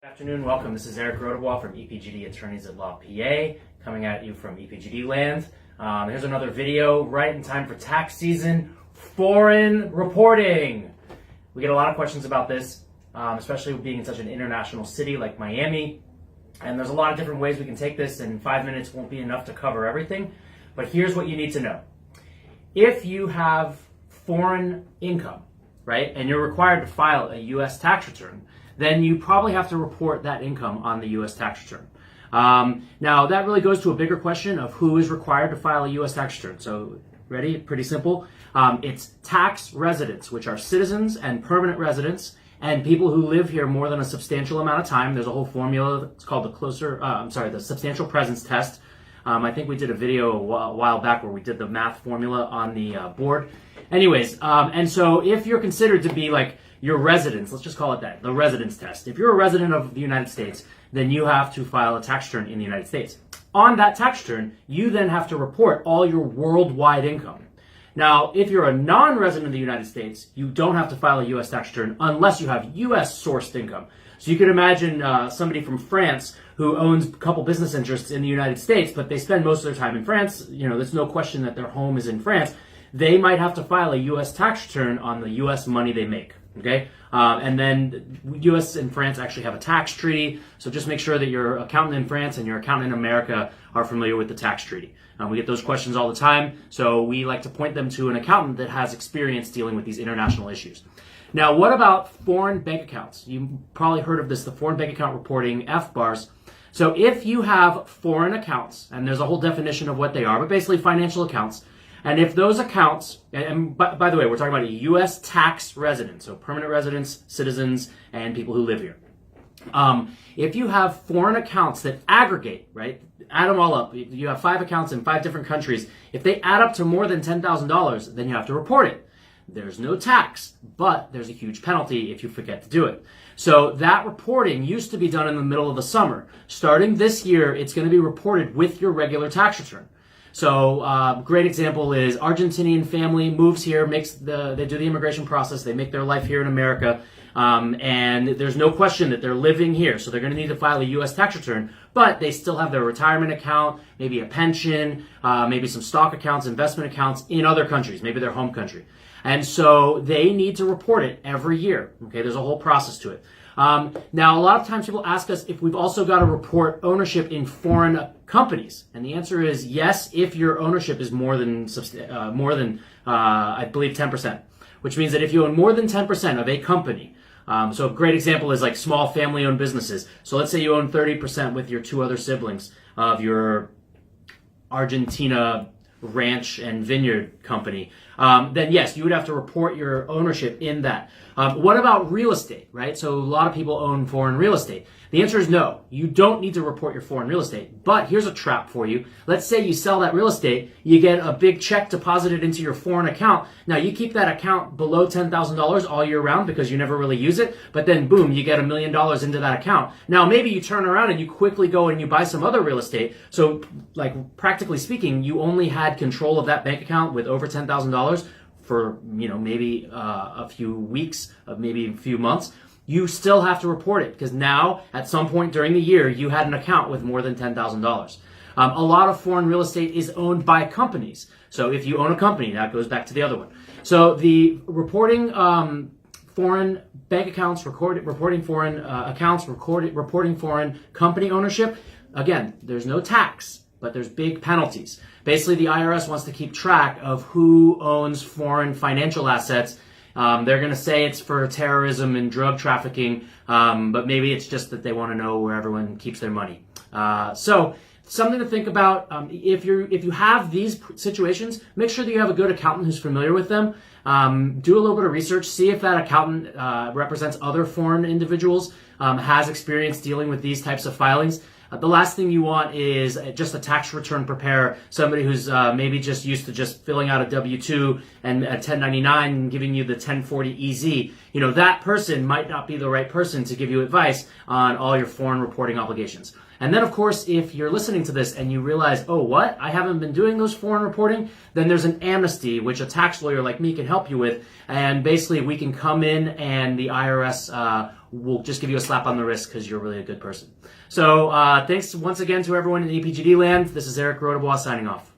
Good afternoon, welcome. This is Eric Rodewaugh from EPGD Attorneys at Law PA, coming at you from EPGD land. Here's another video right in time for tax season, foreign reporting. We get a lot of questions about this, especially being in such an international city like Miami. And there's a lot of different ways we can take this, and 5 minutes won't be enough to cover everything. But here's what you need to know. If you have foreign income, right, and you're required to file a U.S. tax return, then you probably have to report that income on the U.S. tax return. Now, that really goes to a bigger question of who is required to file a U.S. tax return. So, ready? Pretty simple. It's tax residents, which are citizens and permanent residents, and people who live here more than a substantial amount of time. There's a whole formula. It's called the substantial presence test. I think we did a video a while back where we did the math formula on the board. Anyways, and so if you're considered to be like your residence, let's just call it that, the residence test. If you're a resident of the United States, then you have to file a tax return in the United States. On that tax return, you then have to report all your worldwide income. Now, if you're a non-resident of the United States, you don't have to file a U.S. tax return unless you have U.S. sourced income. So you could imagine somebody from France who owns a couple business interests in the United States, but they spend most of their time in France. You know, there's no question that their home is in France. They might have to file a U.S. tax return on the U.S. money they make. Okay, and then U.S. and France actually have a tax treaty, so just make sure that your accountant in France and your accountant in America are familiar with the tax treaty. We get those questions all the time, so we like to point them to an accountant that has experience dealing with these international issues. Now, what about foreign bank accounts? You've probably heard of this, the foreign bank account reporting, FBARs. So if you have foreign accounts, and there's a whole definition of what they are, but basically financial accounts, and if those accounts, and by the way, we're talking about a U.S. tax resident, so permanent residents, citizens, and people who live here. If you have foreign accounts that aggregate, right, add them all up, you have 5 accounts in 5 different countries, if they add up to more than $10,000, then you have to report it. There's no tax, but there's a huge penalty if you forget to do it. So that reporting used to be done in the middle of the summer. Starting this year, it's going to be reported with your regular tax return. So great example is Argentinian family moves here, they do the immigration process, they make their life here in America, and there's no question that they're living here, so they're going to need to file a U.S. tax return, but they still have their retirement account, maybe a pension, maybe some stock accounts, investment accounts in other countries, maybe their home country. And so they need to report it every year. Okay, there's a whole process to it. Now, a lot of times people ask us if we've also got to report ownership in foreign companies, and the answer is yes, if your ownership is more than I believe 10%, which means that if you own more than 10% of a company, so a great example is like small family-owned businesses. So let's say you own 30% with your 2 other siblings of your Argentina ranch and vineyard company, then yes, you would have to report your ownership in that. What about real estate, right? So a lot of people own foreign real estate. The answer is no. You don't need to report your foreign real estate. But here's a trap for you. Let's say you sell that real estate, you get a big check deposited into your foreign account. Now you keep that account below $10,000 all year round because you never really use it, but then boom, you get $1 million into that account. Now maybe you turn around and you quickly go and you buy some other real estate. So like practically speaking, you only had control of that bank account with over $10,000 for, you know, maybe a few weeks, maybe a few months. You still have to report it because now at some point during the year you had an account with more than $10,000. A lot of foreign real estate is owned by companies. So if you own a company, that goes back to the other one. So the reporting foreign bank accounts, reporting foreign accounts, reporting foreign company ownership, again, there's no tax, but there's big penalties. Basically, the IRS wants to keep track of who owns foreign financial assets. They're going to say it's for terrorism and drug trafficking, but maybe it's just that they want to know where everyone keeps their money. So something to think about. If you have these situations, make sure that you have a good accountant who's familiar with them. Do a little bit of research. See if that accountant represents other foreign individuals, has experience dealing with these types of filings. The last thing you want is just a tax return preparer, somebody who's maybe just used to just filling out a W-2 and a 1099 and giving you the 1040 EZ. You know, that person might not be the right person to give you advice on all your foreign reporting obligations. And then, of course, if you're listening to this and you realize, oh, what? I haven't been doing those foreign reporting, then there's an amnesty, which a tax lawyer like me can help you with. And basically, we can come in and the IRS will just give you a slap on the wrist because you're really a good person. So thanks once again to everyone in EPGD land. This is Eric Rodabois signing off.